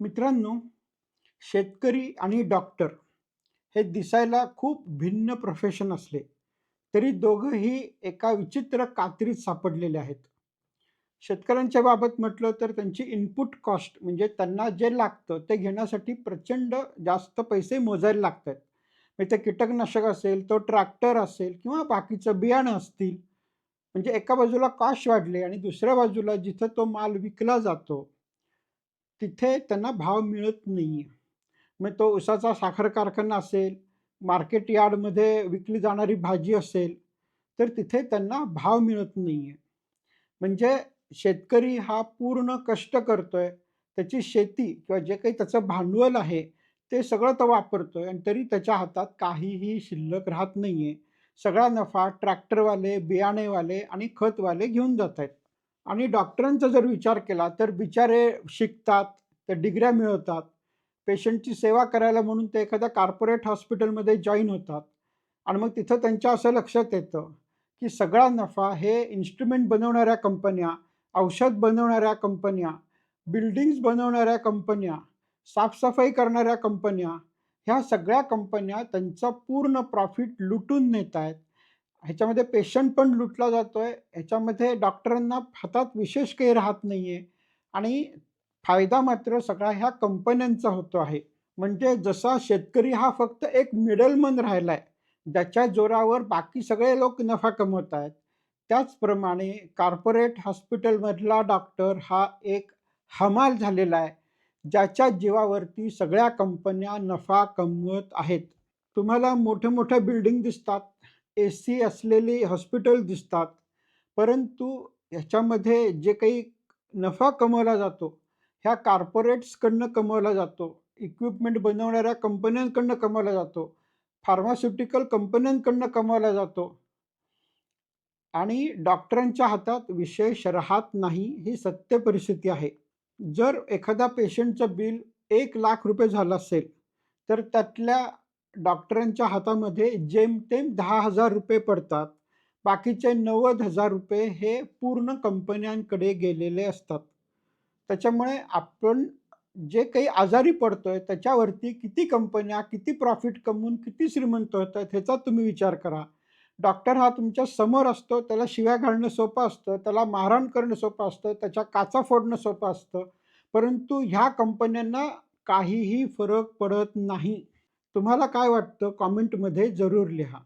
मित्रांनो, शेतकरी आणि डॉक्टर हे दिसायला खूप भिन्न प्रोफेशन असले, तरी दोघंही एका विचित्र कात्रीत सापडलेले आहेत. शेतकऱ्यांच्या बाबत म्हटलं तर त्यांची इनपुट कॉस्ट म्हणजे त्यांना जे लागतं ते घेण्यासाठी प्रचंड जास्त पैसे मोजायला लागतात. मग ते कीटकनाशक असेल, तो ट्रॅक्टर असेल किंवा बाकीचं बियाणं असतील. म्हणजे एका बाजूला कॉस्ट वाढली आणि दुसऱ्या बाजूला जिथं तो माल विकला जातो, तिथे त्यांना भाव मिळत नाहीये. मग तो उसाचा साखर कारखाना असेल, मार्केट यार्डमध्ये विकली जाणारी भाजी असेल, तर तिथे त्यांना भाव मिळत नाहीये. म्हणजे शेतकरी हा पूर्ण कष्ट करतोय. त्याची शेती किंवा जे काही त्याचं भांडवल आहे, ते सगळं तो वापरतोय आणि तरी त्याच्या हातात काहीही शिल्लक राहत नाहीये. सगळा नफा ट्रॅक्टरवाले, बियाणेवाले आणि खतवाले घेऊन जातायत. आणि डॉक्टरांचा जर विचार केला, तर बिचारे शिकतात, त्या डिग्र्या मिळवतात. पेशंटची सेवा करायला म्हणून ते एखाद्या कॉर्पोरेट हॉस्पिटलमध्ये जॉइन होतात आणि मग तिथं त्यांच्या असं लक्षात येतं, की सगळा नफा हे इन्स्ट्रुमेंट बनवणाऱ्या कंपन्या, औषध बनवणाऱ्या कंपन्या, बिल्डिंग्स बनवणाऱ्या कंपन्या, साफ-सफाई करणाऱ्या कंपन्या, ह्या सगळ्या कंपन्या त्यांचा पूर्ण प्रॉफिट लुटून नेतायत. ह्याच्यामध्ये पेशंट पण लुटला जातोय, ह्याच्यामध्ये डॉक्टरांना हातात विशेष काही राहत नाहीये आणि फायदा मात्र सगळा ह्या कंपन्यांचा होतो आहे. म्हणजे जसा शेतकरी हा फक्त एक मिडलमन राहिलाय, ज्याच्या जोरावर बाकी सगळे लोक नफा कमवत आहेत. त्याचप्रमाणे कॉर्पोरेट हॉस्पिटलमधला डॉक्टर हा एक हमाल झालेला आहे, ज्याच्या जीवावरती सगळ्या कंपन्या नफा कमवत आहेत. तुम्हाला मोठ्या-मोठ्या बिल्डिंग दिसतात, एसी असलेली हॉस्पिटल दिसतात. परंतु ह्याच्यामध्ये जे काही नफा कमवला जातो, ह्या कॉर्पोरेट्सकडनं कमवला जातो. इक्विपमेंट बनवणाऱ्या कंपन्यांकडनं कमवला जातो. फार्मास्युटिकल कंपन्यांकडनं कमवला जातो आणि डॉक्टरांच्या हातात विशेष राहत नाही, ही सत्य परिस्थिती आहे. जर एखाद्या पेशंटचं बिल ₹1,00,000 झालं असेल, तर त्यातल्या डॉक्टरांच्या हातामध्ये जेमतेम ₹10,000 पडतात. बाकीचे ₹90,000 हे पूर्ण कंपन्यांकडे गेलेले असतात. त्याच्यामुळे आपण जे काही आजारी पडतोय, त्याच्यावरती किती कंपन्या, किती प्रॉफिट कमवून किती श्रीमंत होत आहेत, ह्याचा तुम्ही विचार करा. डॉक्टर हा तुमच्या समोर असतो, त्याला शिव्या घालणं सोपं असतं, त्याला मारहाण करणं सोपं असतं, त्याच्या काचा फोडणं सोपं असतं. परंतु ह्या कंपन्यांना काहीही फरक पडत नाही. तुम्हाला काय वाटतं? कॉमेंटमध्ये जरूर लिहा.